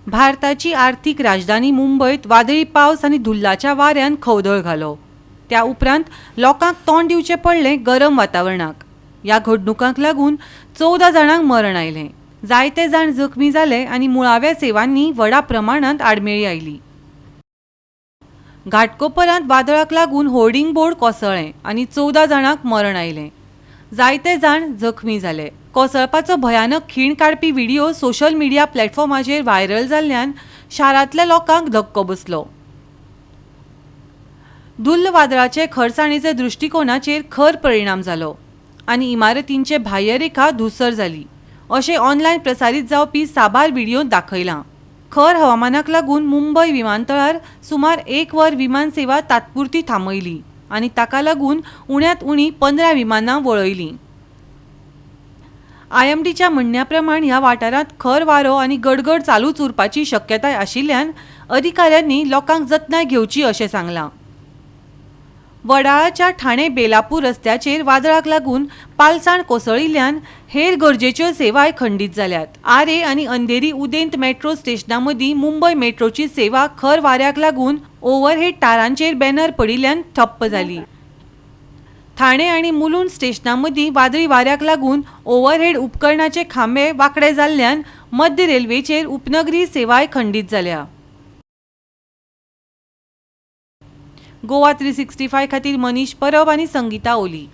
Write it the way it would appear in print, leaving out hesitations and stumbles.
भारताची आर्थिक राजधानी मुंबईत वादळी पावस आणि धुल्लाच्या वाऱ्यान खवदळ घालो। त्या उपरांत लोकांक तोंड दिवचे पडले गरम वातावरणाक। या घडणुकांक लागून 14 जाणांक मरण आयलें, जायते जाण जखमी जाले आणि मुळाव्या सेवांनी व्हडा प्रमाणांत आडमेळी आयली। घाटकोपरांत वादळाक लागून होर्डिंग बोर्ड कोसळ्ळे आणि 14 जाणांक मरण आयलें, जायते जाण जखमी जाले। कोसळपाचो भयानक खीण काडपी व्हिडिओ सोशल मिडिया प्लॅटफॉर्माचेर व्हायरल जाल्ल्यान शारांतल्या लोकांक धक्को बसलो। धुल्ल वादळाचे खरसाणीचे दृश्टिकोनाचेर खर परिणाम जालो आनी इमारतींचे बाह्यरेखा धूसर जाली, अशें ऑनलायन प्रसारीत जावपी साबार व्हिडिओंत दाखयलां। खर हवामानाक लागून मुंबय विमानतळार सुमार 1 वर विमान सेवा तात्पुरती थांबयली आनी ताका लागून उण्यांत उणी 15 विमानां वळयलीं। IMDच्या म्हणण्या प्रमाण ह्या वाठारांत खर वारो आनी गडगड चालूच उरपाची शक्यताय आशिल्ल्यान अधिकाऱ्यांनी लोकांक जतनाय घेवची अशें सांगलां। वडाळाच्या ठाणे बेलापूर रस्त्याचेर वादळाक लागून पालसाण कोसळिल्ल्यान हेर गरजेच्यो सेवाय खंडीत जाल्यात। आरे आनी अंधेरी उदेंत मेट्रो स्टेशनां मदीं मुंबय मेट्रोची सेवा खर वाऱ्याक लागून ओव्हरहेड तारांचेर बॅनर पडिल्ल्यान ठप्प जाली। ठाणे आनी मुलुंड स्टेशनां मदीं वादळी वाऱ्याक लागून ओव्हरहेड उपकरणाचे खांबे वांकडे जाल्ल्यान मध्य रेल्वेचेर उपनगरी सेवाय खंडीत जाल्या। गोवा 365 खातीर मनीष परब आनी संगीता ओली।